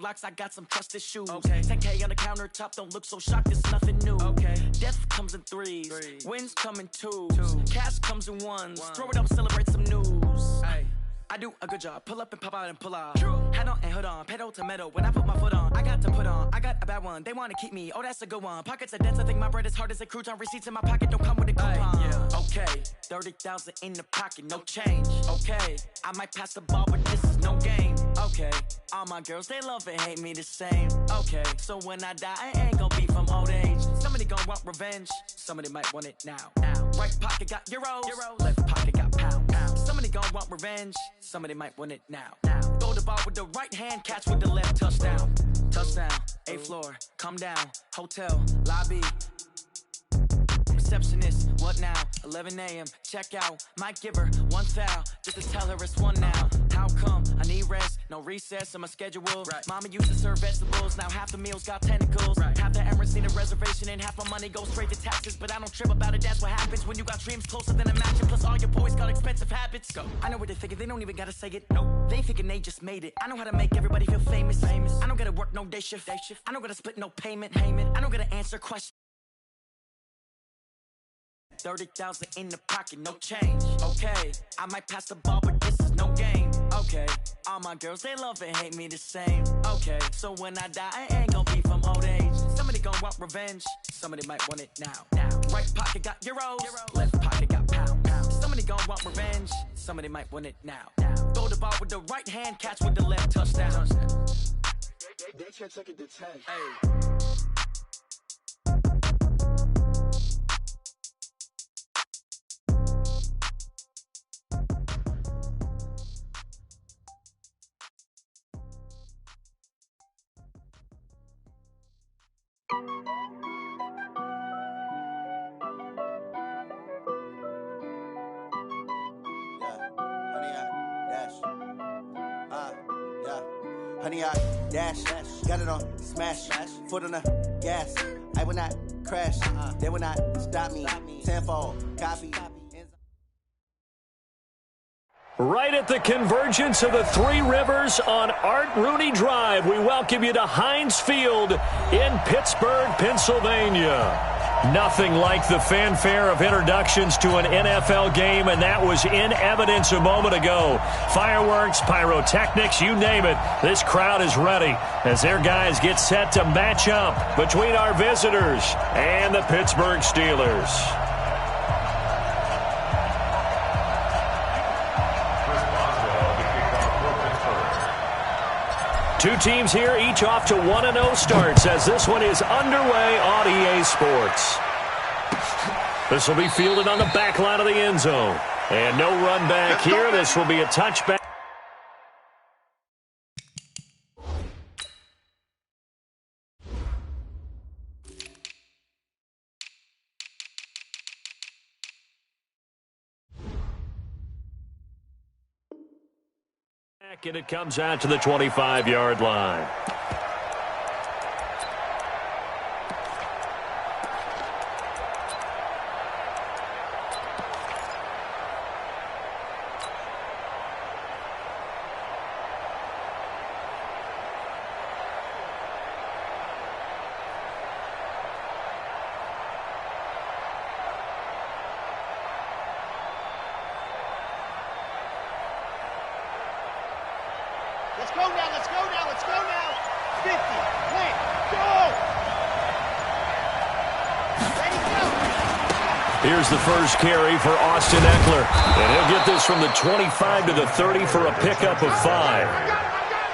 got locks, I got some trusted shoes. Okay. 10K on the countertop, don't look so shocked, it's nothing new. Okay. Death comes in threes. Wins come in twos. Cash comes in ones. Throw it up, celebrate some news. Ay. I do a good job. Pull up and pop out and pull out. Head on and hood on. Pedal to metal. When I put my foot on, I got to put on. I got a bad one. They want to keep me. Oh, that's a good one. Pockets are dense. I think my bread is hard as a crouton. Receipts in my pocket don't come with a coupon. Yeah. Okay. 30,000 in the pocket. No change. Okay. I might pass the ball, but this is no game. Okay. All my girls, they love and hate me the same. Okay. So when I die, I ain't gonna be from old age. Somebody gonna want revenge. Somebody might want it now. Right pocket got euros. Left pocket got pounds. Somebody gonna want revenge. Somebody might want it now. Throw the ball with the right hand, catch with the left. Touchdown. Touchdown. 8th floor. Come down. Hotel. Lobby. Receptionist. What now? 11 a.m. Check out. Might give her one foul just to tell her it's one now. How come? I need rest. No recess in my schedule. Right. Mama used to serve vegetables. Now half the meals got tentacles. Right. Half the Emirates need a reservation and half my money goes straight to taxes. But I don't trip about it. That's what happens when you got dreams closer than a match. Plus all your boys got expensive habits. Go. I know what they're thinking. They don't even gotta say it. Nope. They ain't thinking they just made it. I know how to make everybody feel famous. I don't gotta work no day shift. I don't gotta split no payment. I don't gotta answer questions. 30,000 in the pocket, no change. Okay, I might pass the ball, but this is no game. Okay, all my girls, they love and hate me the same. Okay, so when I die, I ain't gonna be from old age. Somebody gonna want revenge. Somebody might want it now. Right pocket got euros. Left pocket got pounds. Somebody gonna want revenge. Somebody might want it now. Throw the ball with the right hand, catch with the left. Touchdown. They can't take it to 10. Hey. Honey, I dash, got it on smash, foot on the gas. I will not crash, they will not stop me. Tenfold, copy. Right at the convergence of the Three Rivers on Art Rooney Drive, we welcome you to Heinz Field in Pittsburgh, Pennsylvania. Nothing like the fanfare of introductions to an NFL game, and that was in evidence a moment ago. Fireworks, pyrotechnics, you name it. This crowd is ready as their guys get set to match up between our visitors and the Pittsburgh Steelers. Two teams here, each off to 1-0 starts as this one is underway on EA Sports. This will be fielded on the back line of the end zone. And no run back here. This will be a touchback. And it comes out to the 25-yard line. Let's go now. 50, win, go! Ready, go! Here's the first carry for Austin Eckler. And he'll get this from the 25 to the 30 for a pickup of 5.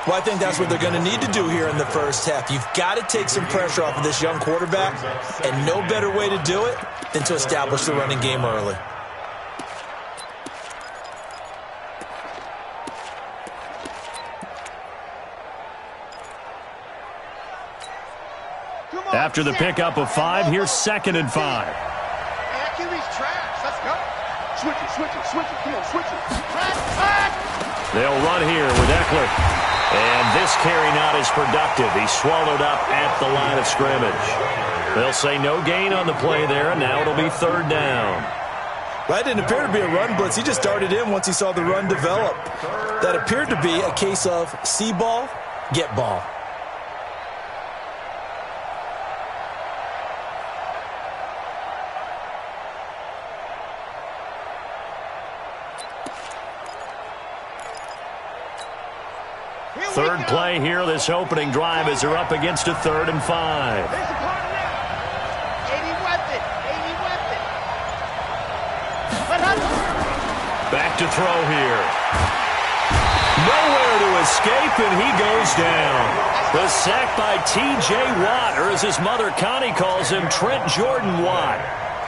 Well, I think that's what they're going to need to do here in the first half. You've got to take some pressure off of this young quarterback, and no better way to do it than to establish the running game early. After the pickup of 5, here's 2nd and 5. That QB's trash. Let's go. Switch it. Come on, switch it. Track. They'll run here with Eckler. And this carry not as productive. He's swallowed up at the line of scrimmage. They'll say no gain on the play there, and now it'll be 3rd down. Well, that didn't appear to be a run blitz. He just darted in once he saw the run develop. That appeared to be a case of see ball, get ball. Third play here, this opening drive, as they're up against a 3rd and 5. Back to throw here. Nowhere to escape, and he goes down. The sack by T.J. Watt, or as his mother Connie calls him, Trent Jordan Watt.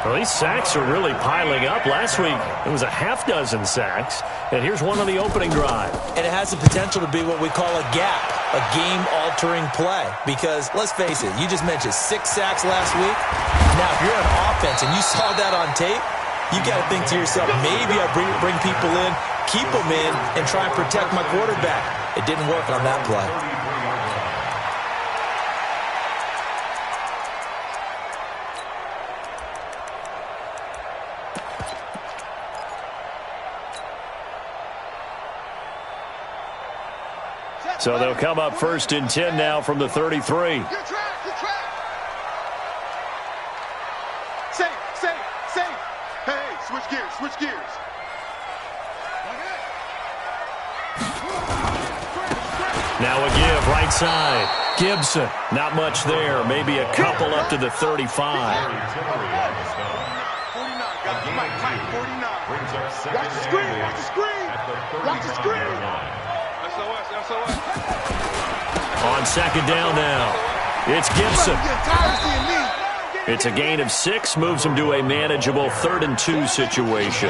Well, these sacks are really piling up. Last week, it was a half-dozen sacks, and here's one on the opening drive. And it has the potential to be what we call a gap, a game-altering play. Because, let's face it, you just mentioned 6 sacks last week. Now, if you're on offense and you saw that on tape, you got to think to yourself, maybe I bring people in, keep them in, and try and protect my quarterback. It didn't work on that play. So they'll come up 1st and 10 now from the 33. Good track. Safe. Hey, switch gears. Now a give, right side. Gibson, not much there. Maybe a couple up to the 35. 49, guys. Mike, 49. Watch the screen. SOS. On 2nd down now, it's Gibson. It's a gain of 6, moves him to a manageable 3rd and 2 situation.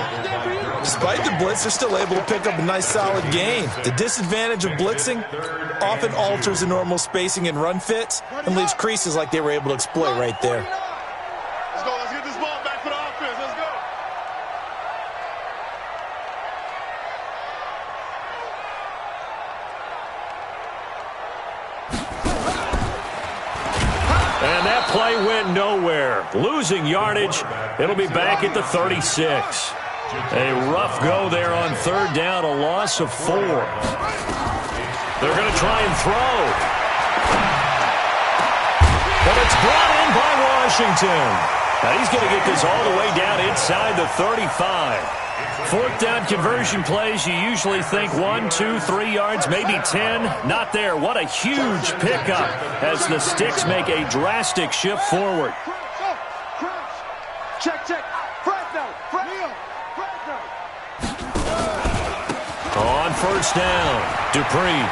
Despite the blitz, they're still able to pick up a nice solid gain. The disadvantage of blitzing often alters the normal spacing and run fits and leaves creases like they were able to exploit right there. Let's go. Let's get this ball back for the offense. Let's go. And that play went nowhere. Losing yardage. It'll be back at the 36. A rough go there on 3rd down, a loss of 4. They're going to try and throw. But it's brought in by Washington. Now he's going to get this all the way down inside the 35. 4th down conversion plays, you usually think 1, 2, 3 yards, maybe 10. Not there. What a huge pickup as the Sticks make a drastic shift forward. Check. Fresno. On 1st down, Dupree.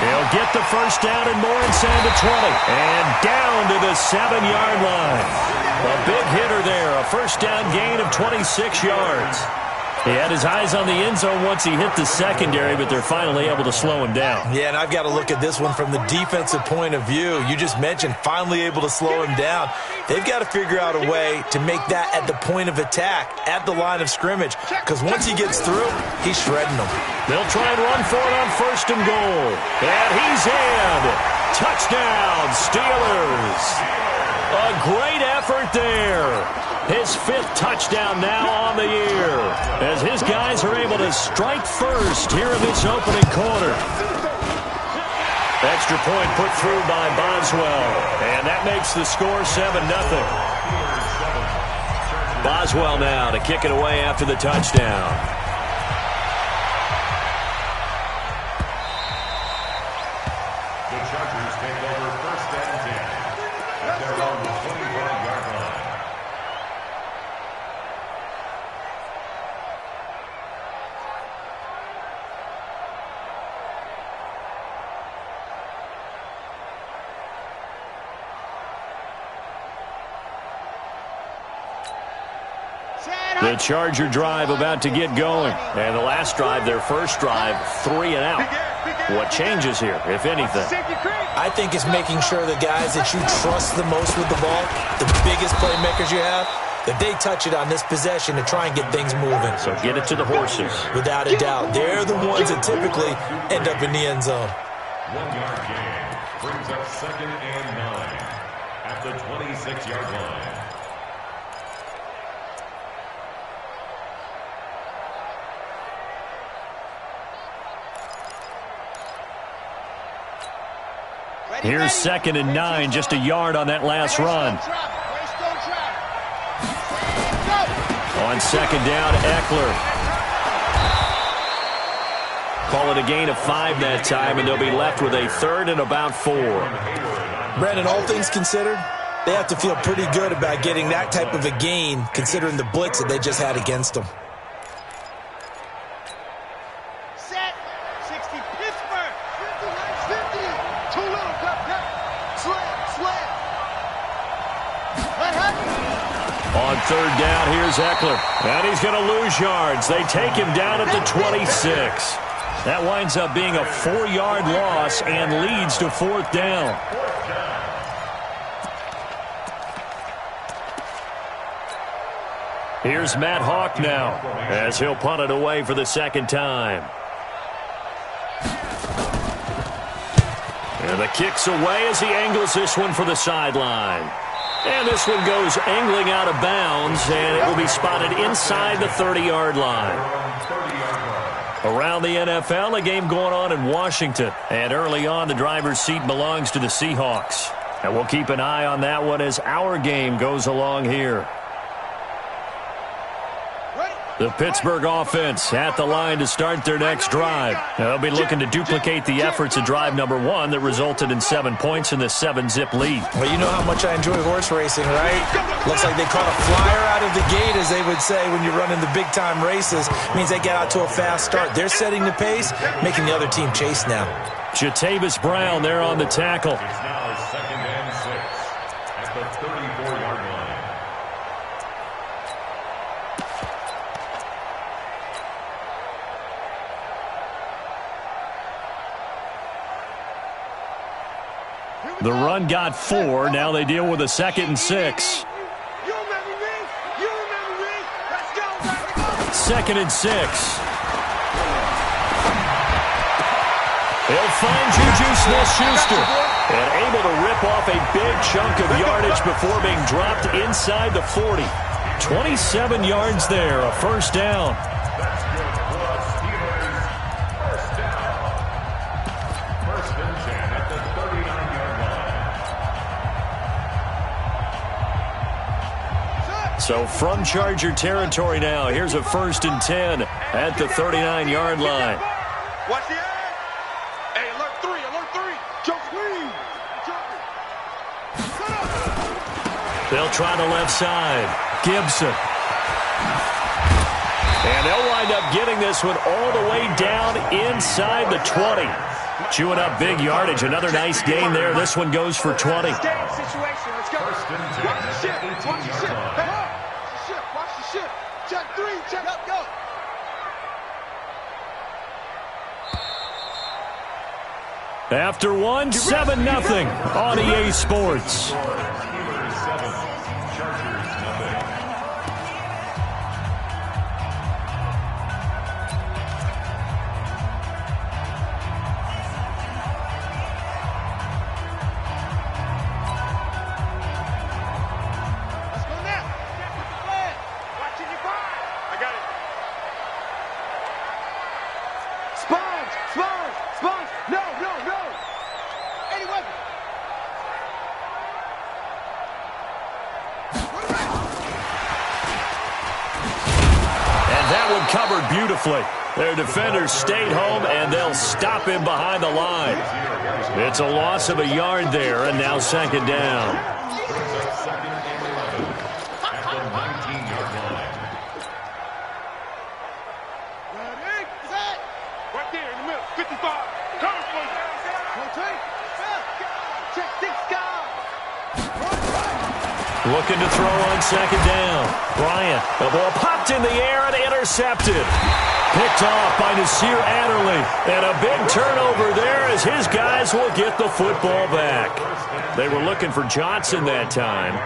He'll get the 1st down and more inside the 20. And down to the 7-yard line. A big hitter there, a 1st down gain of 26 yards. He had his eyes on the end zone once he hit the secondary, but they're finally able to slow him down. Yeah, and I've got to look at this one from the defensive point of view. You just mentioned finally able to slow him down. They've got to figure out a way to make that at the point of attack, at the line of scrimmage, because once he gets through, he's shredding them. They'll try and run for it on 1st and goal. And he's in. Touchdown, Steelers. A great effort there. His 5th touchdown now on the year as his guys are able to strike first here in this opening quarter. Extra point put through by Boswell, and that makes the score 7-0. Boswell now to kick it away after the touchdown. The Chargers take over 1st and 10 at their own 25-yard line. The Charger drive about to get going. And the last drive, their first drive, 3 and out. What changes here, if anything? I think it's making sure the guys that you trust the most with the ball, the biggest playmakers you have, that they touch it on this possession to try and get things moving. So get it to the horses. Without a doubt. They're the ones that typically end up in the end zone. 1-yard gain brings up 2nd and 9 at the 26-yard line. Here's 2nd and 9, just a yard on that last run. On 2nd down, Eckler. Call it a gain of 5 that time, and they'll be left with a third and about 4. Brandon, all things considered, they have to feel pretty good about getting that type of a gain, considering the blitz that they just had against them. Set. 60, Pittsburgh. 50, 50. Too little, cut. Slam. On third down, here's Eckler. And he's going to lose yards. They take him down at the 26. That winds up being a 4-yard loss and leads to fourth down. Here's Matt Hawk now as he'll punt it away for the second time. And the kick's away as he angles this one for the sideline. And this one goes angling out of bounds, and it will be spotted inside the 30-yard line. Around the NFL, a game going on in Washington. And early on, the driver's seat belongs to the Seahawks. And we'll keep an eye on that one as our game goes along here. The Pittsburgh offense at the line to start their next drive. They'll be looking to duplicate the efforts of drive number 1 that resulted in 7 points in the 7-zip lead. Well, you know how much I enjoy horse racing, right? Looks like they caught a flyer out of the gate, as they would say when you're running the big-time races. It means they get out to a fast start. They're setting the pace, making the other team chase now. Jatavis Brown there on the tackle. It's now 2nd and 6 at the 34-yard line. The run got 4. Now they deal with a 2nd and 6. You remember me? Let's go, baby. 2nd and 6. He'll find Juju Smith-Schuster. And able to rip off a big chunk of yardage before being dropped inside the 40. 27 yards there, a first down. That's good for the Steelers. First down. 1st and 10 at the 39-yard line. So from Charger territory now, here's a 1st and 10 at the 39-yard line. Watch the end. Hey, alert 3. Jump clean. They'll try the left side. Gibson. And they'll wind up getting this one all the way down inside the 20. Chewing up big yardage. Another nice gain there. This one goes for 20. Game situation. Let's go. First and 10 Watch the at ship. the Watch the 18-yard ship. line. Hey, watch the ship. Check 3. Check up. Go. After one, 7-0 on EA Sports. Steelers 7, Chargers nothing. Let's go now. Check with the flag. Watching your fire. I got it. Sponge. No. Any weapon. And that one covered beautifully. Their defenders stayed home, and they'll stop him behind the line. It's a loss of a yard there, and now 2nd down. Brings up 2nd and 11 at the 19-yard line. Ready? Set. Right there in the middle. 55. Coming for you. Check 6 guys. Looking to throw on 2nd down. Bryant, the ball popped in the air and intercepted. Picked off by Nasir Adderley. And a big turnover there as his guys will get the football back. They were looking for Johnson that time.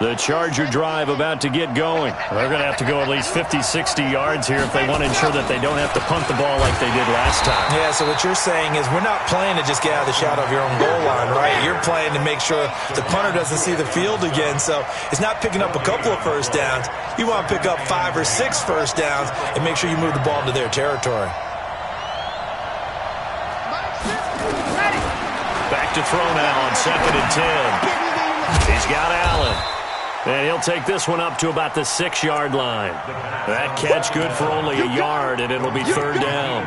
The Charger drive about to get going. They're going to have to go at least 50, 60 yards here if they want to ensure that they don't have to punt the ball like they did last time. Yeah, so what you're saying is we're not playing to just get out of the shadow of your own goal line, right? You're playing to make sure the punter doesn't see the field again. So it's not picking up a couple of first downs. You want to pick up 5 or 6 first downs and make sure you move the ball into their territory. Back to throw now on 2nd and 10. He's got Allen. And he'll take this one up to about the 6-yard line. That catch good for only a yard, and it'll be 3rd down.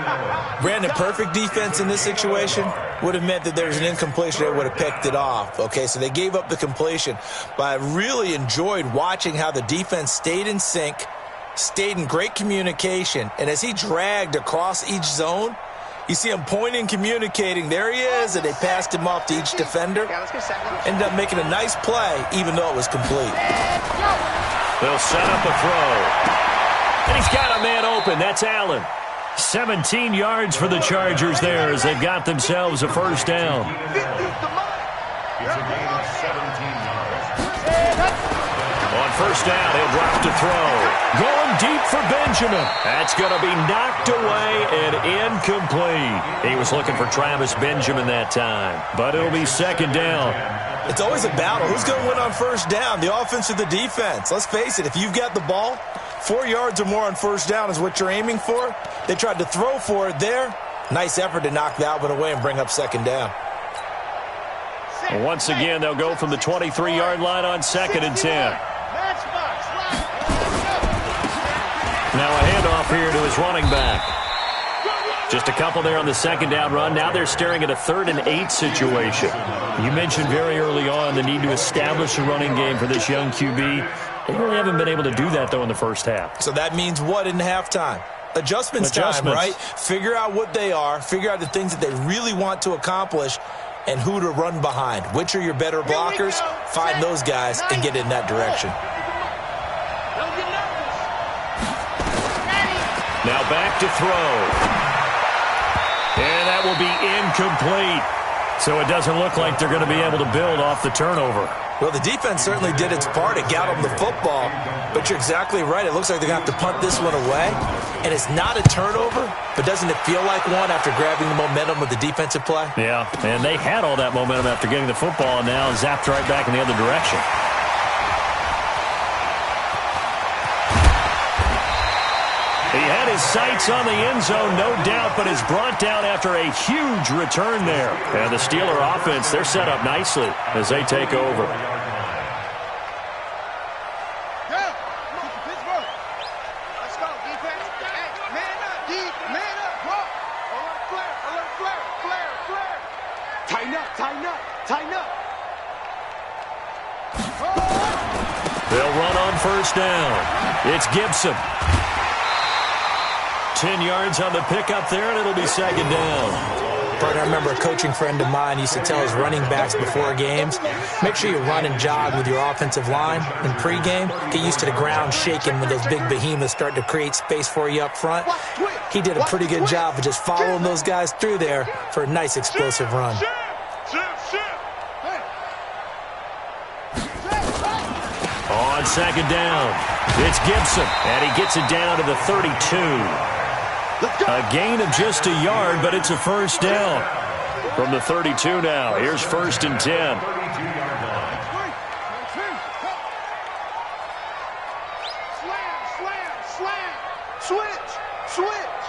Brandon, perfect defense in this situation would have meant that there was an incompletion. They would have picked it off. Okay, so they gave up the completion. But I really enjoyed watching how the defense stayed in sync, stayed in great communication, and as he dragged across each zone, you see him pointing, communicating. There he is, and they passed him off to each defender. Ended up making a nice play, even though it was complete. They'll set up a throw. And he's got a man open. That's Allen. 17 yards for the Chargers there as they've got themselves a 1st down. It's a gain of 17 yards. On 1st down, he'll drop to throw. Going deep for Benjamin. That's going to be knocked away and incomplete. He was looking for Travis Benjamin that time, but it'll be 2nd down. It's always a battle. Who's going to win on 1st down, the offense or the defense? Let's face it, if you've got the ball, 4 yards or more on 1st down is what you're aiming for. They tried to throw for it there. Nice effort to knock that one away and bring up 2nd down. Once again, they'll go from the 23-yard line on 2nd and 10. Now a handoff here to his running back. Just a couple there on the 2nd down run. Now they're staring at a 3rd and 8 situation. You mentioned very early on the need to establish a running game for this young QB. They really haven't been able to do that, though, in the 1st half. So that means what in halftime? Adjustments time, right? Figure out what they are, figure out the things that they really want to accomplish, and who to run behind. Which are your better blockers? Find those guys and get in that direction. Now back to throw. And that will be incomplete. So it doesn't look like they're going to be able to build off the turnover. Well, the defense certainly did its part. It got them the football. But you're exactly right. It looks like they're going to have to punt this one away. And it's not a turnover, but doesn't it feel like one after grabbing the momentum of the defensive play? Yeah, and they had all that momentum after getting the football and now zapped right back in the other direction. He had his sights on the end zone, no doubt, but is brought down after a huge return there. And the Steeler offense, they're set up nicely as they take over. Tighten up. They'll run on 1st down. It's Gibson. 10 yards on the pickup there, and it'll be 2nd down. Partner, I remember a coaching friend of mine used to tell his running backs before games, make sure you run and jog with your offensive line in pregame. Get used to the ground shaking when those big behemoths start to create space for you up front. He did a pretty good job of just following those guys through there for a nice explosive run. On 2nd down, it's Gibson, and he gets it down to the 32. A gain of just a yard, but it's a 1st down. From the 32 now, here's 1st and 10. Slam. Switch.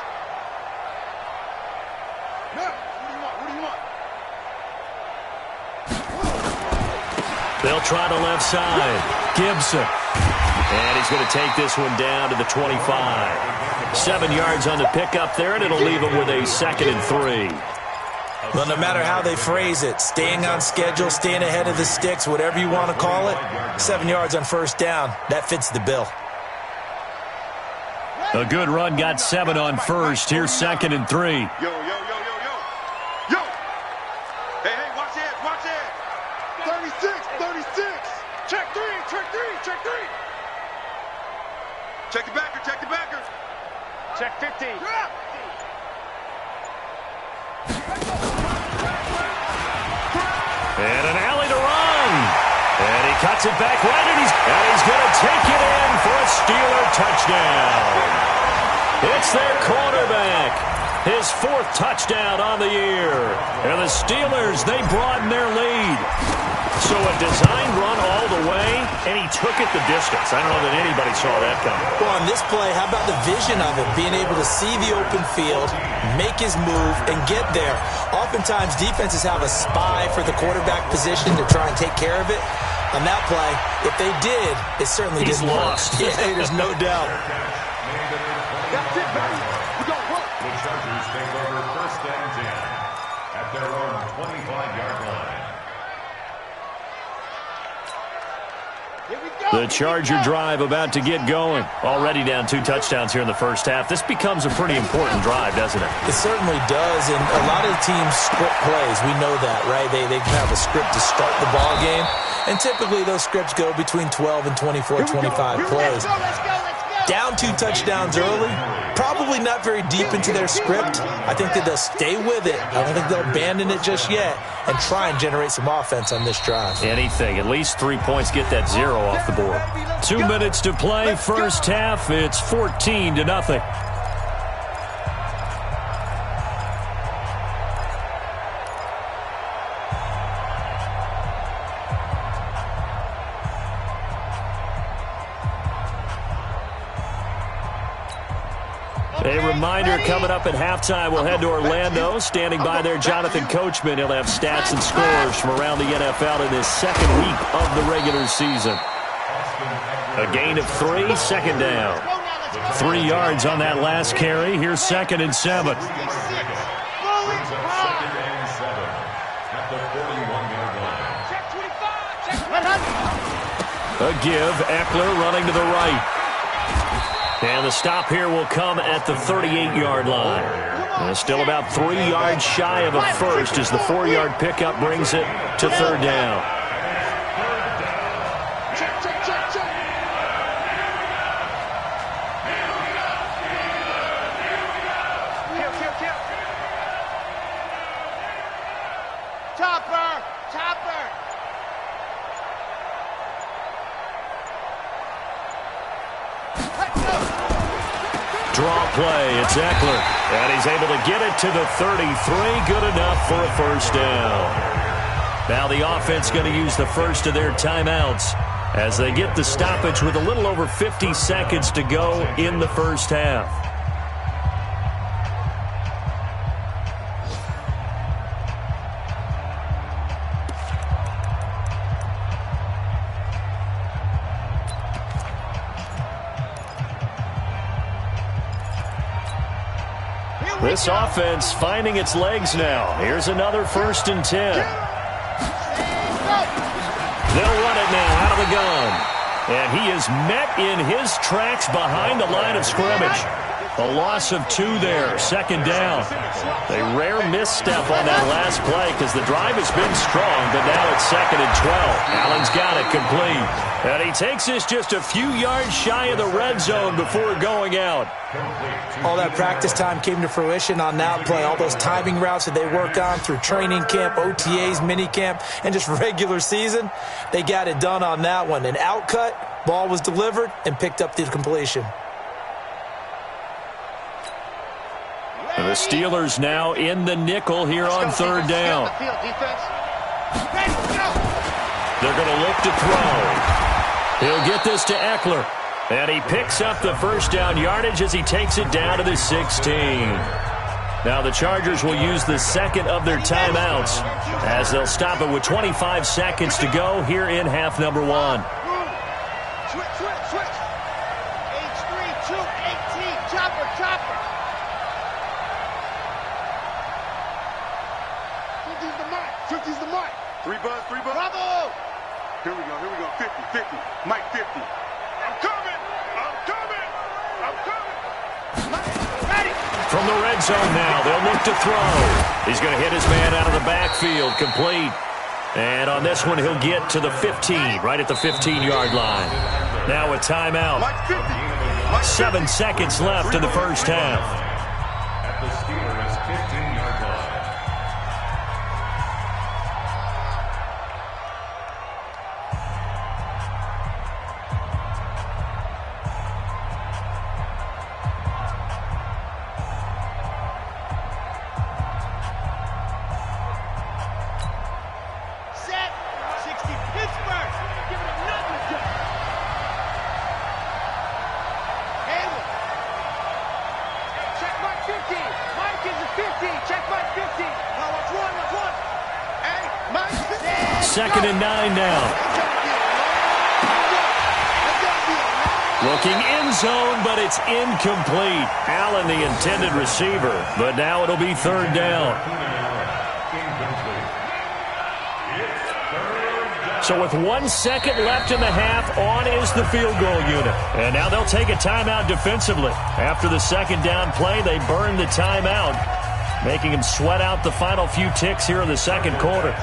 Now, what do you want? They'll try the left side. Gibson. And he's going to take this one down to the 25. 7 yards on the pickup there, and it'll leave him with a 2nd and 3. Well, no matter how they phrase it, staying on schedule, staying ahead of the sticks, whatever you want to call it, 7 yards on 1st down, that fits the bill. A good run, got 7 on 1st. Here's 2nd and 3. Yo. Hey, watch it. 36. Check three. Check the backer. Check 50. And an alley to run. And he cuts it back right, and he's going to take it in for a Steeler touchdown. It's their quarterback. His 4th touchdown on the year. And the Steelers, they broaden their lead. So a design run all the way, and he took it the distance. I don't know that anybody saw that coming. Well, on this play, how about the vision of it? Being able to see the open field, make his move, and get there. Oftentimes, defenses have a spy for the quarterback position to try and take care of it. On that play, if they did, it certainly didn't lost. work. Yeah, there's no doubt. That's it, baby. We gon' work. The Chargers take over 1st and 10 at their own 25-yard line. The Charger drive about to get going. Already down 2 touchdowns here in the first half. This becomes a pretty important drive, doesn't it? It certainly does, and a lot of teams script plays. We know that, right? They have a script to start the ball game, and typically those scripts go between 12 and 24, 25 plays. Down 2 touchdowns early, probably not very deep into their script. I think that they'll stay with it. I don't think they'll abandon it just yet and try and generate some offense on this drive. Anything. At least 3 points, get that 0 off the board. 2 minutes to play. First half, it's 14-0. A reminder coming up at halftime, we'll head to Orlando. Standing by there, Jonathan Coachman. He'll have stats and scores from around the NFL in his second week of the regular season. A gain of 3, second down. 3 yards on that last carry. Here's 2nd and 7. Brings up 2nd and 7 at the 41-yard line. A give. Eckler running to the right. And the stop here will come at the 38-yard line. And still about 3 yards shy of a first as the 4-yard pickup brings it to 3rd down. Draw play, it's Eckler, and he's able to get it to the 33, good enough for a first down. Now the offense going to use the first of their timeouts as they get the stoppage with a little over 50 seconds to go in the first half. This offense finding its legs now. Here's another 1st and 10. They'll run it now out of the gun. And he is met in his tracks behind the line of scrimmage. A loss of 2 there, 2nd down. A rare misstep on that last play because the drive has been strong, but now it's 2nd and 12. Allen's got it complete. And he takes this just a few yards shy of the red zone before going out. All that practice time came to fruition on that play. All those timing routes that they work on through training camp, OTAs, minicamp, and just regular season, they got it done on that one. An outcut, ball was delivered, and picked up the completion. And the Steelers now in the nickel here on 3rd down. They're going to look to throw. He'll get this to Eckler. And he picks up the first down yardage as he takes it down to the 16. Now the Chargers will use the 2nd of their timeouts as they'll stop it with 25 seconds to go here in half number 1. Switch. H3, 2, 18, chopper. 50's the mark. 3 buzz. Bravo! Here we go. 50. Mike 50. I'm coming. Ready. From the red zone now, they'll look to throw. He's going to hit his man out of the backfield, complete. And on this one, he'll get to the 15, right at the 15-yard line. Now a timeout. 7 seconds left in the first half. At the Steelers' 15-yard line. 2nd and 9 now. Looking end zone, but it's incomplete. Allen, the intended receiver, but now it'll be 3rd down. So with 1 second left in the half, on is the field goal unit. And now they'll take a timeout defensively. After the 2nd down play, they burn the timeout, making them sweat out the final few ticks here in the 2nd quarter.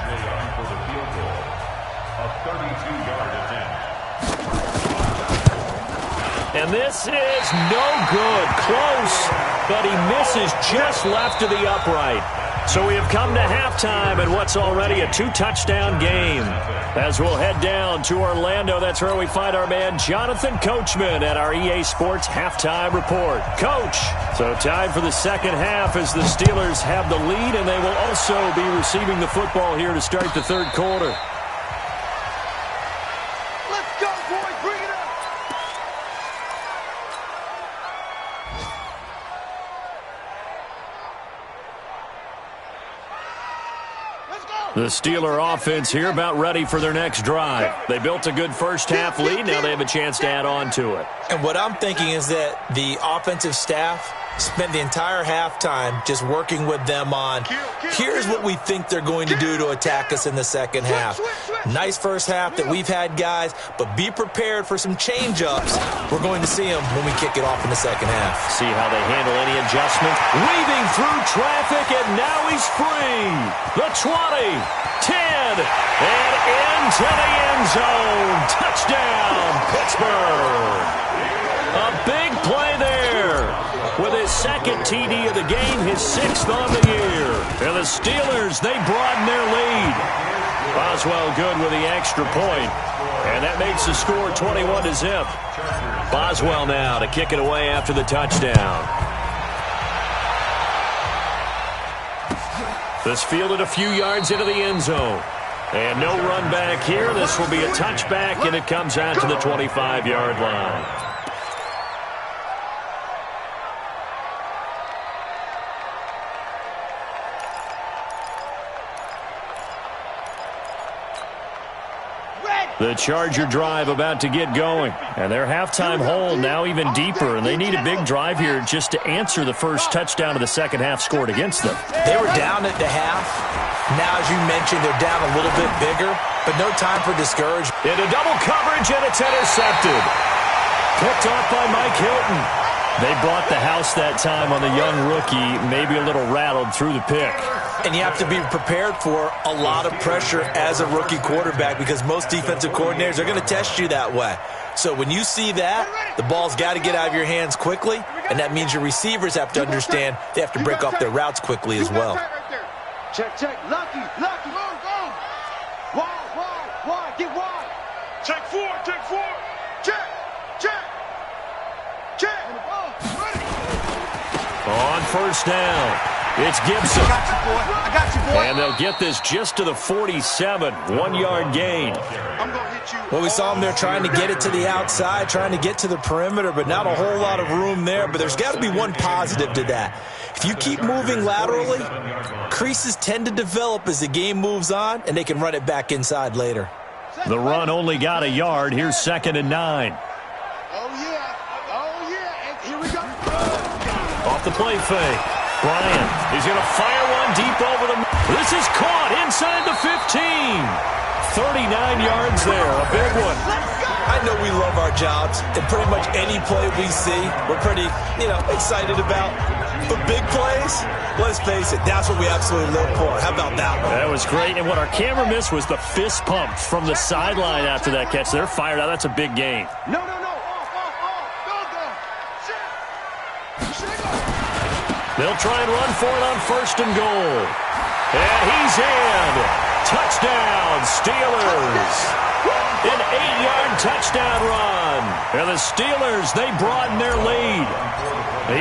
And this is no good. Close, but he misses just left of the upright. So we have come to halftime in what's already a 2-touchdown game. As we'll head down to Orlando, that's where we find our man Jonathan Coachman at our EA Sports Halftime Report. Coach, so time for the 2nd half as the Steelers have the lead, and they will also be receiving the football here to start the 3rd quarter. Let's go, boys. Bring it up. The Steeler offense here about ready for their next drive. They built a good first half lead. Now they have a chance to add on to it. And what I'm thinking is that the offensive staff spent the entire halftime just working with them on, here's what we think they're going to do to attack us in the 2nd half. Nice first half that we've had, guys, but be prepared for some change-ups. We're going to see them when we kick it off in the 2nd half. See how they handle any adjustment. Weaving through traffic, and now he's free. The 20, 10, and into the end zone. Touchdown, Pittsburgh. A big play there. With his 2nd TD of the game, his 6th on the year. And the Steelers, they broaden their lead. Boswell good with the extra point. And that makes the score 21-0. Boswell now to kick it away after the touchdown. This fielded a few yards into the end zone. And no run back here. This will be a touchback, and it comes out to the 25-yard line. The Charger drive about to get going. And their halftime hole now even deeper. And they need a big drive here just to answer the first touchdown of the 2nd half scored against them. They were down at the half. Now, as you mentioned, they're down a little bit bigger, but no time for discouragement. Into double coverage, and it's intercepted. Picked off by Mike Hilton. They brought the house that time on the young rookie, maybe a little rattled through the pick. And you have to be prepared for a lot of pressure as a rookie quarterback because most defensive coordinators are going to test you that way. So when you see that, the ball's got to get out of your hands quickly, and that means your receivers have to understand they have to break off their routes quickly as well. Check, check. Lucky. Go. Wide. Get wide. Check 4. Check. On first down, it's Gibson. I got you, boy. And they'll get this just to the 47, 1-yard gain. I'm going to hit you. Well, we saw them there trying to get it to the outside, trying to get to the perimeter, but not a whole lot of room there. But there's got to be one positive to that. If you keep moving laterally, creases tend to develop as the game moves on, and they can run it back inside later. The run only got a yard. Here's 2nd and 9. Oh, yeah. And here we go. Off the play fake. Bryant, he's going to fire one deep over the... This is caught inside the 15. 39 yards there, a big one. I know we love our jobs, and pretty much any play we see, we're pretty, excited about. But big plays, let's face it, that's what we absolutely live for. How about that one? That was great, and what our camera missed was the fist pump from the sideline after that catch. They're fired out. That's a big gain. No. They'll try and run for it on 1st and goal. And he's in. Touchdown, Steelers. An 8-yard touchdown run. And the Steelers, they broaden their lead.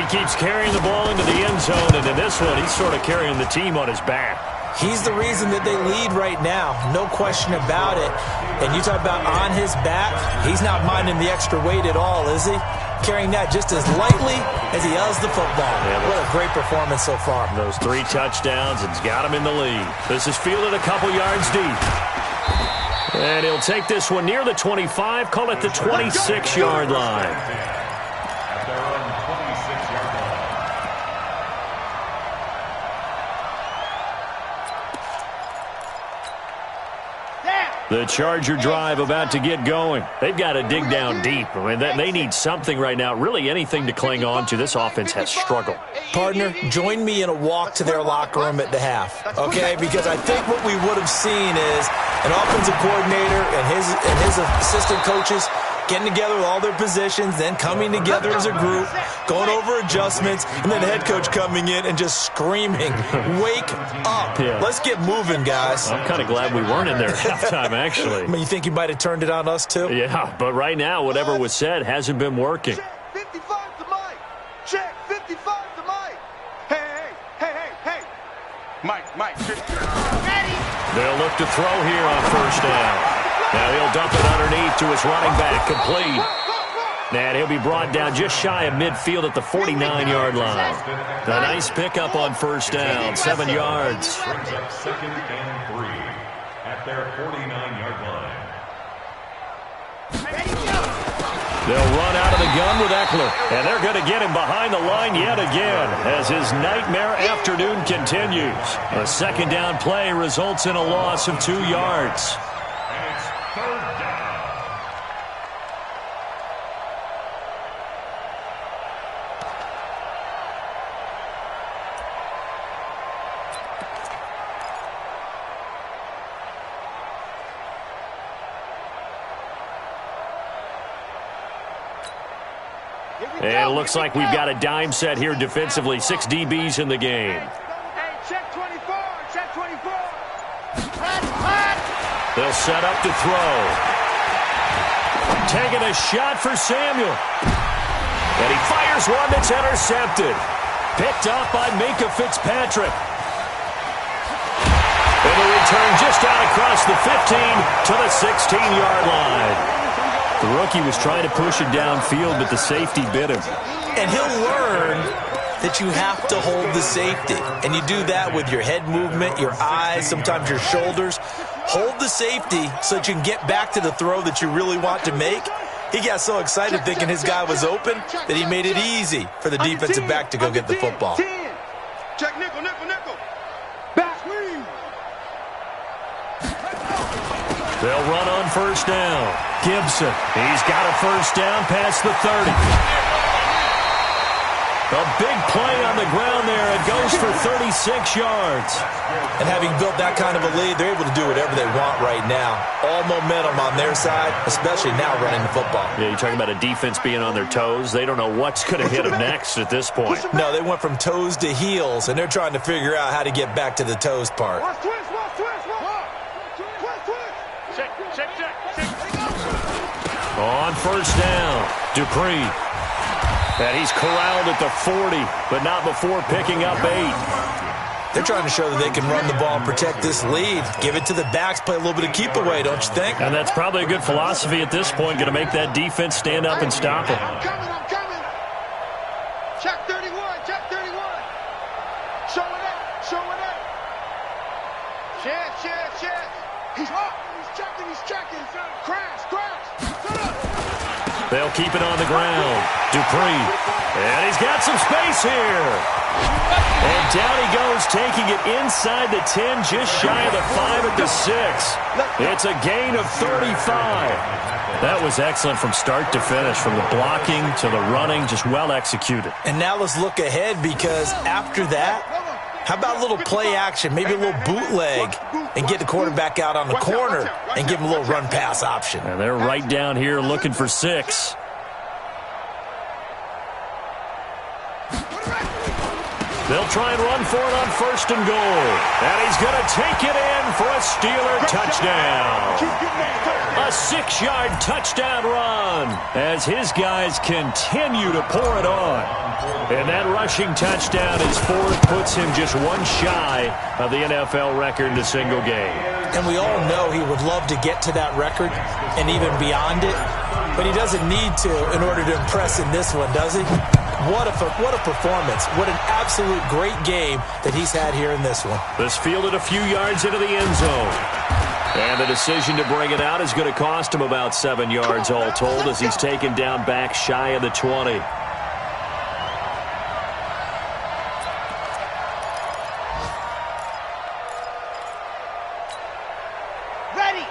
He keeps carrying the ball into the end zone, and in this one, he's sort of carrying the team on his back. He's the reason that they lead right now, no question about it. And you talk about on his back, he's not minding the extra weight at all, is he? Carrying that just as lightly as he does the football. Yeah, what a great performance so far. Those 3 touchdowns, it's got him in the lead. This is fielded a couple yards deep. And he'll take this one near the 25, call it the 26-yard line. At their own 26-yard line. The Charger drive about to get going. They've got to dig down deep. I mean, they need something right now, really anything to cling on to. This offense has struggled. Partner, join me in a walk to their locker room at the half, okay? Because I think what we would have seen is an offensive coordinator and his assistant coaches getting together with all their positions, then coming together as a group, going over adjustments, and then the head coach coming in and just screaming, wake up. Yeah. Let's get moving, guys. I'm kind of glad we weren't in there at halftime, actually. I mean, you think he might have turned it on us, too? Yeah, but right now, whatever was said hasn't been working. Check 55 to Mike. Check 55 to Mike. Hey. Mike. They'll look to throw here on first down. Now he'll dump it underneath to his running back, complete. And he'll be brought down just shy of midfield at the 49-yard line. A nice pickup on first down, 7 yards. Brings up 2nd and 3 at their 49-yard line. They'll run out of the gun with Eckler, and they're going to get him behind the line yet again as his nightmare afternoon continues. A second down play results in a loss of 2 yards. And it's 3rd down. And it looks like we've got a dime set here defensively. 6 DBs in the game. Hey, check 24. Check 24. They'll set up to throw. Taking a shot for Samuel. And he fires one that's intercepted. Picked off by Minka Fitzpatrick. And the return just out across the 15 to the 16-yard line. The rookie was trying to push it downfield, but the safety bit him. And he'll learn that you have to hold the safety. And you do that with your head movement, your eyes, sometimes your shoulders. Hold the safety so that you can get back to the throw that you really want to make. He got so excited thinking his guy was open that he made it easy for the defensive back to go get the football. Check nickel. Back lead. They'll run on first down. Gibson, he's got a first down past the 30. A big play on the ground there. It goes for 36 yards. And having built that kind of a lead, they're able to do whatever they want right now. All momentum on their side, especially now running the football. Yeah, you're talking about a defense being on their toes. They don't know what's going to hit them next at this point. No, they went from toes to heels, and they're trying to figure out how to get back to the toes part. Watch twist. Check. On first down, Dupree. And he's corralled at the 40, but not before picking up 8. They're trying to show that they can run the ball and protect this lead. Give it to the backs, play a little bit of keep away, don't you think? And that's probably a good philosophy at this point, going to make that defense stand up and stop it. I'm coming. Check 31. Showing it. Check. He's up. He's checking. Crash. They'll keep it on the ground. Dupree. And he's got some space here. And down he goes, taking it inside the 10, just shy of the 5 at the 6. It's a gain of 35. That was excellent from start to finish, from the blocking to the running, just well executed. And now let's look ahead, because after that, how about a little play action, maybe a little bootleg, and get the quarterback out on the corner and give him a little run-pass option. And they're right down here looking for 6. They'll try and run for it on first and goal. And he's going to take it in for a Steeler touchdown. A 6-yard touchdown run as his guys continue to pour it on. And that rushing touchdown, his 4th, puts him just one shy of the NFL record in a single game. And we all know he would love to get to that record and even beyond it, but he doesn't need to in order to impress in this one, does he? What a performance. What an absolute great game that he's had here in this one. This fielded a few yards into the end zone. And the decision to bring it out is going to cost him about 7 yards all told as he's taken down back shy of the 20.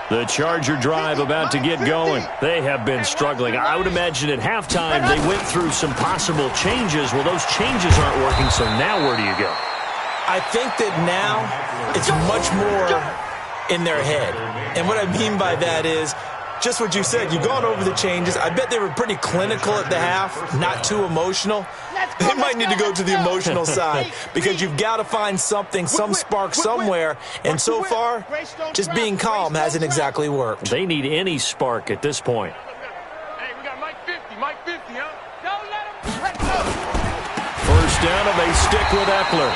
The Charger drive about to get going. They have been struggling. I would imagine at halftime they went through some possible changes. Well, those changes aren't working, so now where do you go? I think that now it's much more in their head. And what I mean by that is just what you said. You've gone over the changes. I bet they were pretty clinical at the half, not too emotional. They might need to go to the emotional side because you've got to find something, some spark somewhere. And so far, just being calm hasn't exactly worked. They need any spark at this point. Hey, we got Mike 50, huh? Don't let him. First down, and they stick with Eckler.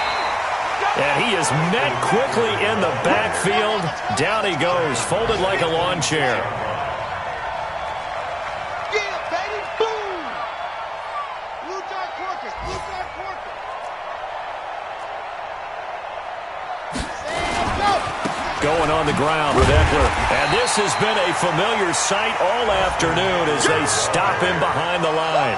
And he is met quickly in the backfield. Down he goes, folded like a lawn chair. Going on the ground with Eckler. And this has been a familiar sight all afternoon as they stop him behind the line.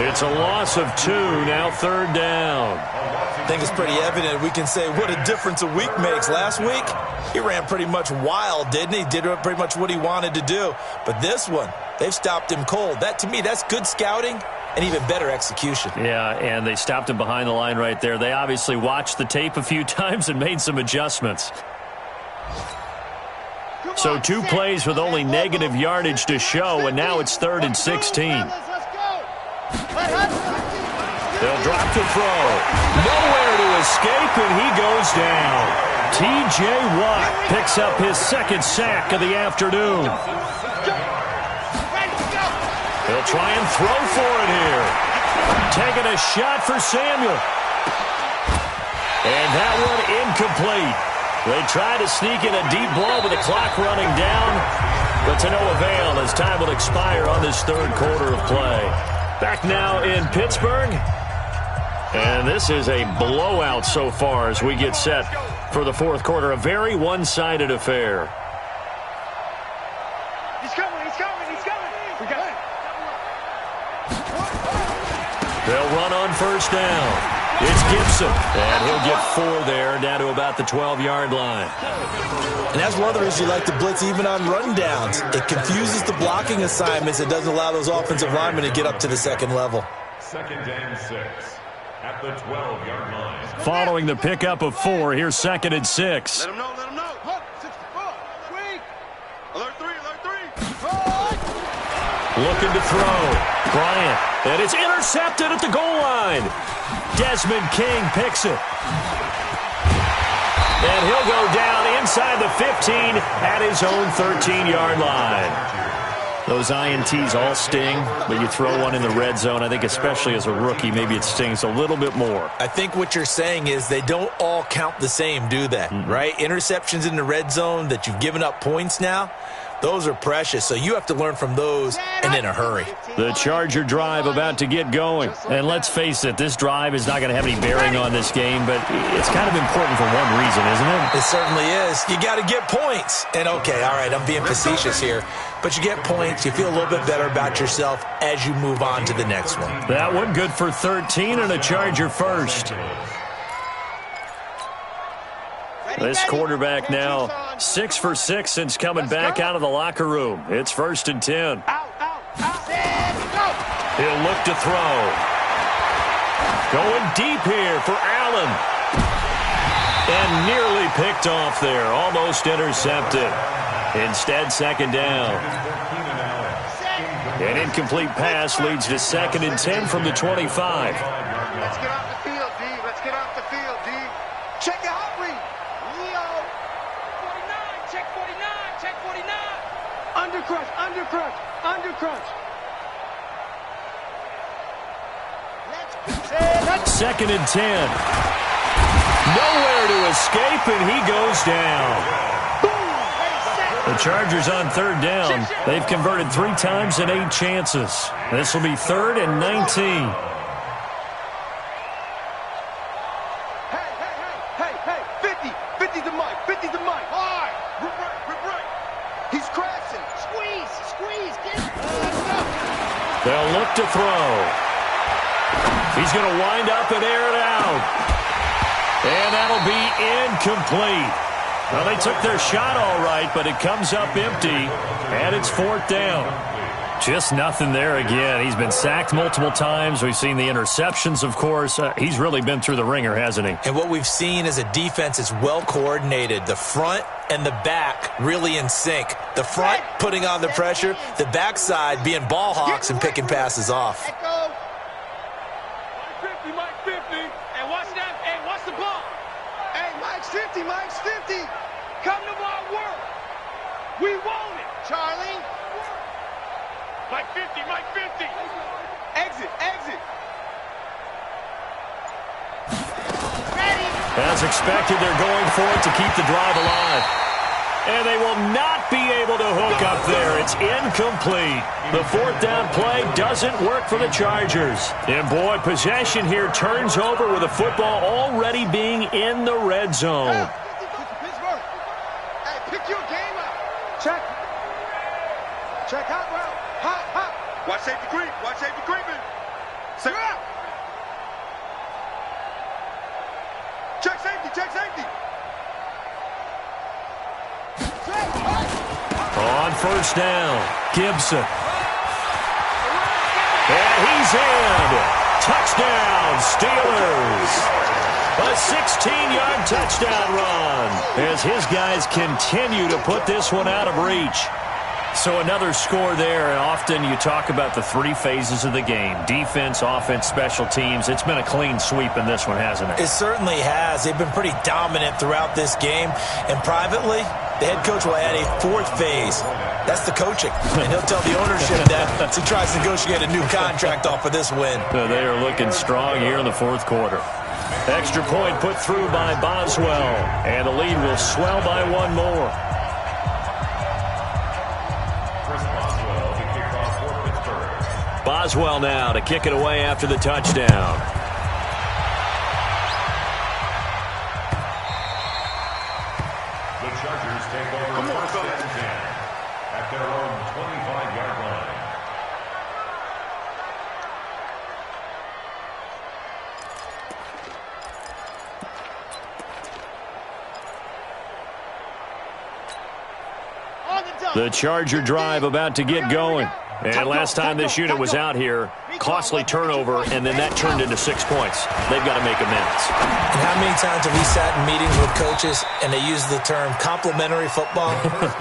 It's a loss of 2, now third down. I think it's pretty evident. We can say what a difference a week makes. Last week, he ran pretty much wild, didn't he? Did pretty much what he wanted to do. But this one, they've stopped him cold. That, to me, that's good scouting and even better execution. Yeah, and they stopped him behind the line right there. They obviously watched the tape a few times and made some adjustments. So 2 plays with only negative yardage to show, and now it's 3rd and 16. They'll drop to throw. Nowhere to escape, and he goes down. T.J. Watt picks up his 2nd sack of the afternoon. He'll try and throw for it here. Taking a shot for Samuel. And that one incomplete. They try to sneak in a deep blow with the clock running down, but to no avail as time will expire on this 3rd quarter of play. Back now in Pittsburgh, and this is a blowout so far as we get set for the 4th quarter. A very one-sided affair. He's coming. We got it. They'll run on first down. It's Gibson, and he'll get 4 there, down to about the 12-yard line. And that's one of the reasons you like to blitz even on rundowns. It confuses the blocking assignments. It doesn't allow those offensive linemen to get up to the 2nd level. 2nd and 6 at the 12-yard line. Following the pickup of 4, here's 2nd and 6. Let him know. 64. Alert 3. Looking to throw. Bryant, and it's intercepted at the goal line. Desmond King picks it. And he'll go down inside the 15 at his own 13-yard line. Those INTs all sting, but you throw one in the red zone, I think especially as a rookie, maybe it stings a little bit more. I think what you're saying is they don't all count the same, do they? Right? Interceptions in the red zone that you've given up points now, those are precious, so you have to learn from those and in a hurry. The Charger drive about to get going. And let's face it, this drive is not going to have any bearing on this game, but it's kind of important for one reason, isn't it? It certainly is. You got to get points. And okay, all right, I'm being facetious here, but you get points, you feel a little bit better about yourself as you move on to the next one. That one good for 13 and a Charger first. This quarterback now 6 for 6 since coming back out of the locker room. It's 1st and 10. He'll look to throw. Going deep here for Allen. And nearly picked off there. Almost intercepted. Instead, 2nd down. An incomplete pass leads to 2nd and 10 from the 25. Let's get off the field, D. Check your hot read. Leo. 49. Check 49. Undercrunch. 2nd and 10. Nowhere to escape, and he goes down. The Chargers on 3rd down. They've converted 3 times in 8 chances. This will be 3rd and 19. Hey. 50 the mic. All right. We're right. They'll look to throw. He's going to wind up and air it out. And that'll be incomplete. Well, they took their shot all right, but it comes up empty, and it's 4th down. Just nothing there again. He's been sacked multiple times. We've seen the interceptions, of course. He's really been through the ringer, hasn't he? And what we've seen is a defense that's well coordinated. The front and the back really in sync. The front putting on the pressure, the backside being ball hawks and picking passes off. Mike 50, Mike 50. Hey, watch that. Hey, watch the ball. Hey, Mike's 50, Mike's 50. Come to my work. We want it, Charlie. Mike 50, Mike 50. Exit, exit. Ready. As expected, they're going for it to keep the drive alive. And they will not be able to hook up there. It's incomplete. The 4th down play doesn't work for the Chargers. And boy, possession here turns over with the football already being in the red zone. Pittsburgh. Hey, pick your game up. Check. Check hot route. Hot, hot. Watch safety creep. Watch safety creeping. Check safety. Check safety. On 1st down, Gibson. And he's in. Touchdown, Steelers. A 16-yard touchdown run as his guys continue to put this one out of reach. So another score there, and often you talk about the 3 phases of the game. Defense, offense, special teams. It's been a clean sweep in this one, hasn't it? It certainly has. They've been pretty dominant throughout this game. And privately, the head coach will add a 4th phase. That's the coaching. And he'll tell the ownership that as he tries to negotiate a new contract off of this win. So they are looking strong here in the 4th quarter. Extra point put through by Boswell. And the lead will swell by 1 more. Boswell now to kick it away after the touchdown. The Chargers take over 1st and 10 at their own 25-yard line. The Charger drive about to get going. And last time this unit was out here, costly turnover, and then that turned into 6 points. They've got to make amends. And how many times have we sat in meetings with coaches and they use the term complementary football?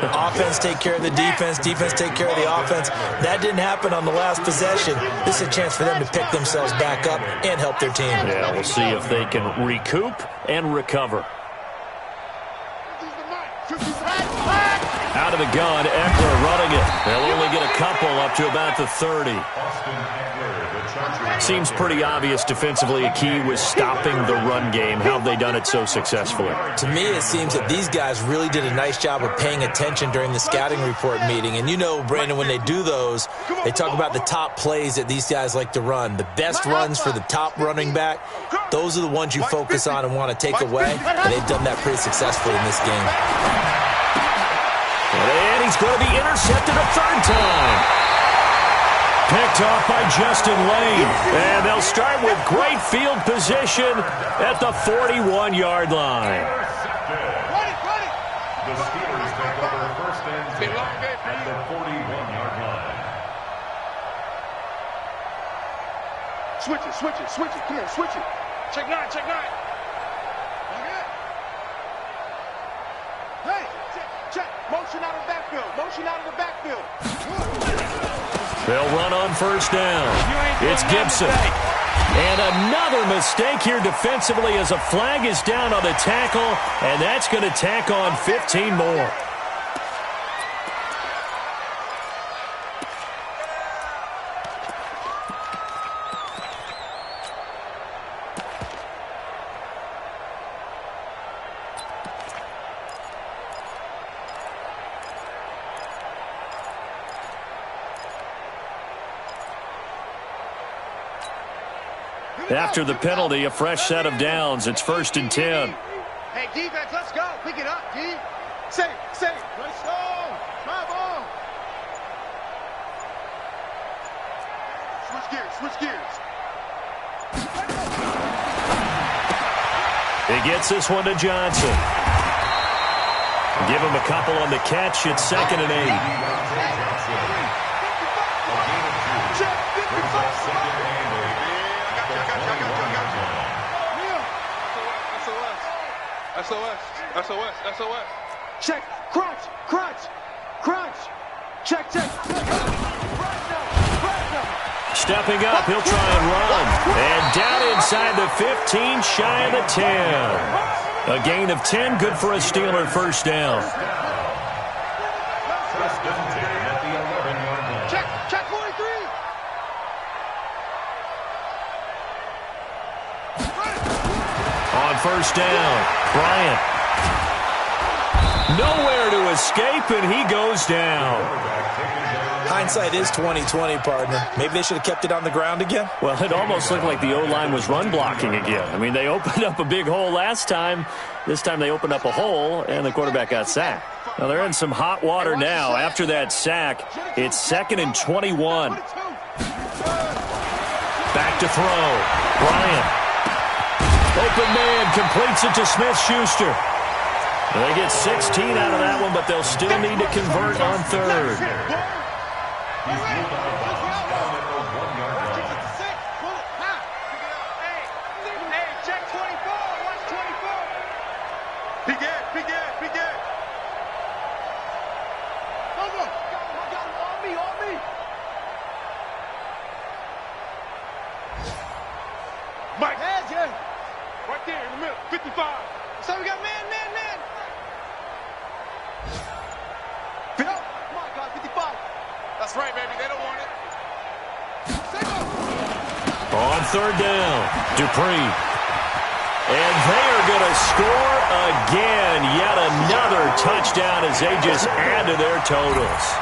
Offense take care of the defense, defense take care of the offense. That didn't happen on the last possession. This is a chance for them to pick themselves back up and help their team. Yeah, we'll see if they can recoup and recover. Out of the gun, Eckler running it. They'll only get a couple up to about the 30. Seems pretty obvious defensively a key was stopping the run game. How have they done it so successfully? To me, it seems that these guys really did a nice job of paying attention during the scouting report meeting. And you know, Brandon, when they do those, they talk about the top plays that these guys like to run. The best runs for the top running back, those are the ones you focus on and want to take away. And they've done that pretty successfully in this game. And he's going to be intercepted a 3rd time. Picked off by Justin Lane. And they'll start with great field position at the 41-yard line. The Steelers take over 1st and 10 at the 41-yard line. Switch it, switch it, switch it. Come on, switch it. Check 9, check 9. Hey, check. Motion out of the backfield. Motion out of the backfield. They'll run on 1st down. It's Gibson. And another mistake here defensively as a flag is down on the tackle, and that's going to tack on 15 more. After the penalty, a fresh set of downs. It's 1st and 10. Hey, defense, let's go. Pick it up, D. Safe. Let's go. Drive on. Switch gears. He gets this one to Johnson. Give him a couple on the catch. It's 2nd and 8. SOS. Check. Crunch. Check. Stepping up, he'll try and run. And down inside the 15, shy of the 10. A gain of 10, good for a Steeler first down. Check 43. On first down, Bryant. Nowhere to escape, and he goes down. Hindsight is 20/20, partner. Maybe they should have kept it on the ground again. Well, it almost looked like the O-line was run blocking again. I mean, they opened up a big hole last time. This time they opened up a hole, and the quarterback got sacked. Now, they're in some hot water now. After that sack, it's 2nd and 21. Back to throw. Bryant. Open man, completes it to Smith-Schuster. They get 16 out of that one, but they'll still need to convert on 3rd. He's moved out of bounds down at the 1-yard line. Hey, check 24. Watch 24. Peek it. Come on. On me. Mike. Right there in the middle. 55. So we got man. Come on, guys. 55. That's right, baby. They don't want it. On 3rd down, Dupree. And they are going to score again. Yet another touchdown as they just add to their totals.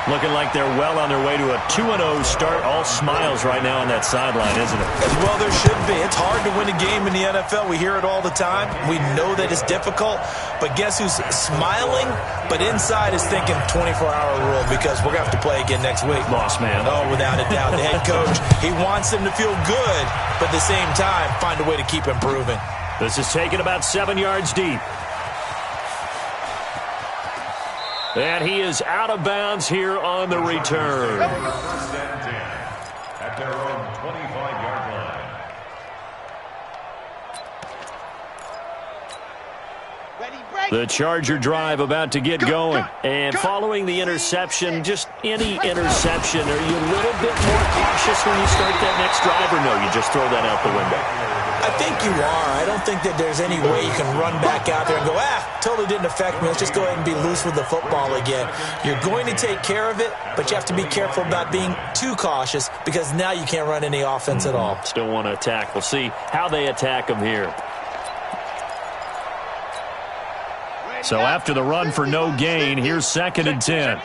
Looking like they're well on their way to a 2-0 start. All smiles right now on that sideline, isn't it? Well, there should be. It's hard to win a game in the NFL. We hear it all the time. We know that it's difficult. But guess who's smiling? But inside is thinking 24-hour rule because we're going to have to play again next week. Boss man. Oh, without a doubt. The head coach, he wants them to feel good, but at the same time, find a way to keep improving. This is taken about 7 yards deep. And he is out of bounds here on the return. First and 10 at their own 25-yard line. The Charger drive about to get going. And following the interception, just any interception, are you a little bit more cautious when you start that next drive, or no, you just throw that out the window? I think you are. I don't think that there's any way you can run back out there and go, totally didn't affect me. Let's just go ahead and be loose with the football again. You're going to take care of it, but you have to be careful about being too cautious because now you can't run any offense at all. Still want to attack. We'll see how they attack them here. So after the run for no gain, here's 2nd and 10.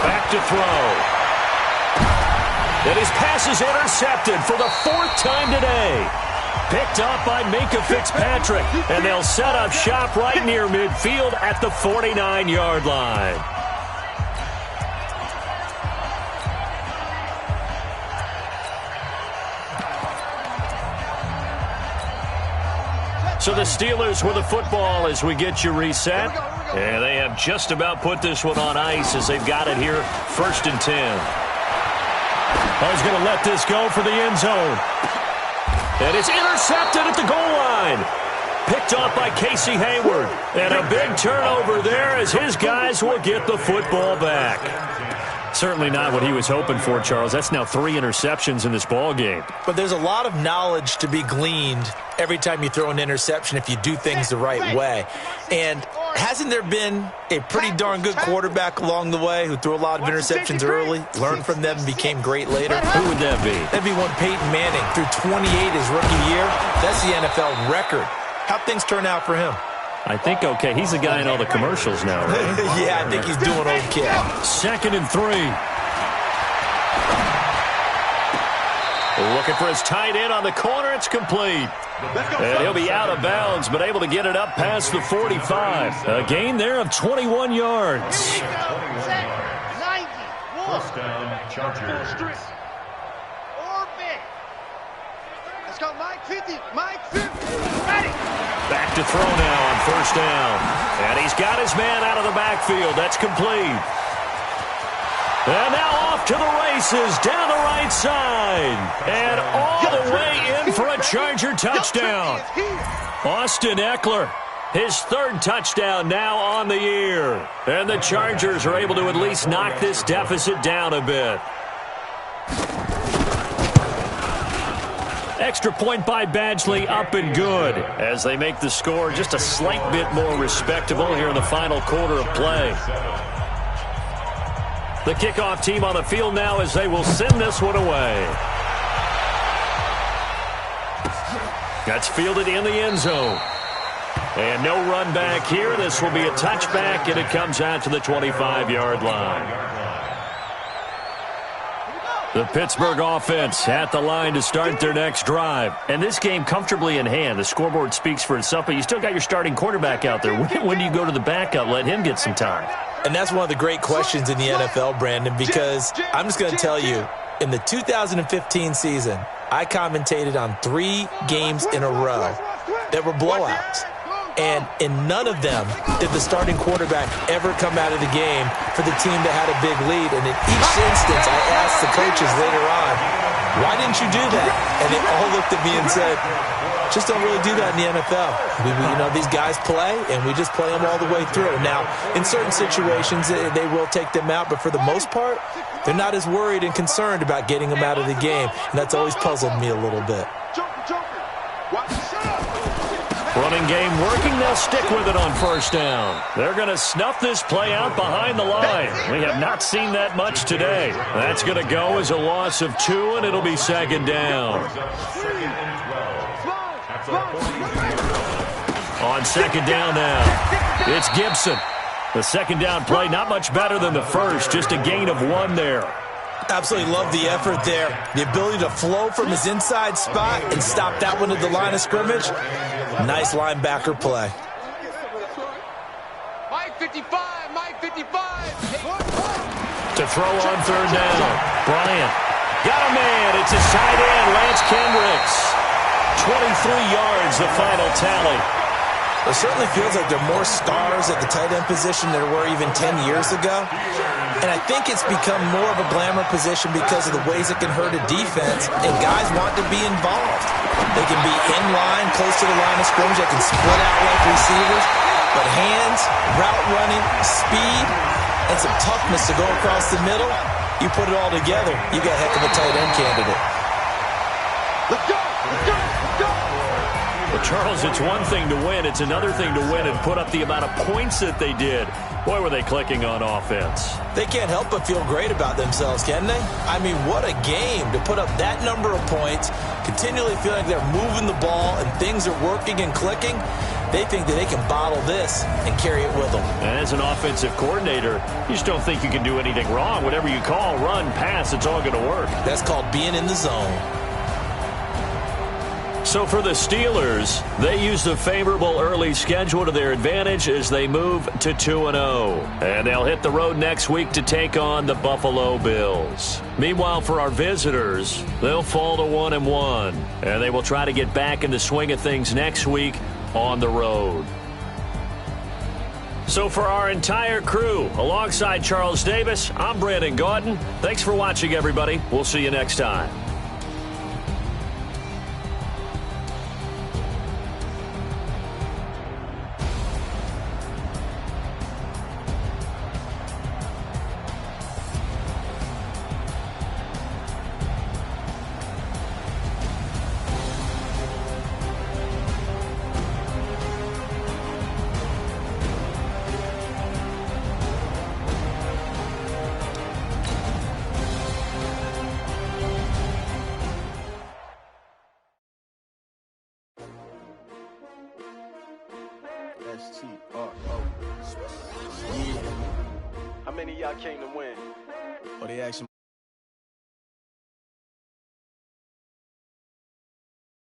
Back to throw. And his pass is intercepted for the 4th time today. Picked up by Minka Fitzpatrick. And they'll set up shop right near midfield at the 49-yard line. So the Steelers with the football as we get you reset. And they have just about put this one on ice as they've got it here, 1st and 10. He's going to let this go for the end zone. And it's intercepted at the goal line. Picked off by Casey Hayward. And a big turnover there as his guys will get the football back. Certainly not what he was hoping for, Charles. That's now 3 interceptions in this ball game. But there's a lot of knowledge to be gleaned every time you throw an interception if you do things the right way. And hasn't there been a pretty darn good quarterback along the way who threw a lot of interceptions early, learned from them, and became great later? Who would that be? That'd be one Peyton Manning. Threw 28 his rookie year. That's the NFL record. How'd things turn out for him? I think okay. He's the guy in all the commercials now, right? Yeah, I think he's doing okay. 2nd and 3. Looking for his tight end on the corner. It's complete. And he'll be out of bounds, but able to get it up past the 45. A gain there of 21 yards. 19. Chargers. Orbit. Let's go, Mike 50. Mike 50. Ready. Back to throw now on first down. And he's got his man out of the backfield. That's complete. And now off to the races down the right side. And all the way in for a Charger touchdown. Austin Eckler, his third touchdown now on the year. And the Chargers are able to at least knock this deficit down a bit. Extra point by Badgley, up and good, as they make the score just a slight bit more respectable here in the final quarter of play. The kickoff team on the field now as they will send this one away. That's fielded in the end zone. And no run back here. This will be a touchback, and it comes out to the 25-yard line. The Pittsburgh offense at the line to start their next drive. And this game comfortably in hand. The scoreboard speaks for itself, but you still got your starting quarterback out there. When do you go to the backup? Let him get some time. And that's one of the great questions in the NFL, Brandon, because I'm just going to tell you, in the 2015 season, I commentated on 3 games in a row that were blowouts. And in none of them did the starting quarterback ever come out of the game for the team that had a big lead. And in each instance, I asked the coaches later on, why didn't you do that? And they all looked at me and said, just don't really do that in the NFL. These guys play, and we just play them all the way through. Now, in certain situations, they will take them out, but for the most part, they're not as worried and concerned about getting them out of the game. And that's always puzzled me a little bit. Running game working. They'll stick with it on first down. They're going to snuff this play out behind the line. We have not seen that much today. That's going to go as a loss of 2, and it'll be second down. On second down now, it's Gibson. The second down play, not much better than the first, just a gain of 1 there. Absolutely love the effort there. The ability to flow from his inside spot and stop that one at the line of scrimmage. Nice linebacker play. Mike 55, Mike 55. To throw on third down. Bryant got a man. It's his tight end, Lance Kendricks. 23 yards, the final tally. It certainly feels like there are more stars at the tight end position than there were even 10 years ago. And I think it's become more of a glamour position because of the ways it can hurt a defense, and guys want to be involved. They can be in line, close to the line of scrimmage. They can split out like receivers. But hands, route running, speed, and some toughness to go across the middle, you put it all together, you got a heck of a tight end candidate. Let's go! Let's go! Let's go! Well, Charles, it's one thing to win. It's another thing to win and put up the amount of points that they did. Boy, were they clicking on offense. They can't help but feel great about themselves, can they? I mean, what a game to put up that number of points, continually feel like they're moving the ball and things are working and clicking. They think that they can bottle this and carry it with them. And as an offensive coordinator, you just don't think you can do anything wrong. Whatever you call, run, pass, it's all going to work. That's called being in the zone. So for the Steelers, they use the favorable early schedule to their advantage as they move to 2-0. And they'll hit the road next week to take on the Buffalo Bills. Meanwhile, for our visitors, they'll fall to 1-1. And they will try to get back in the swing of things next week on the road. So for our entire crew, alongside Charles Davis, I'm Brandon Gaudin. Thanks for watching, everybody. We'll see you next time. How many of y'all came to win? Or they action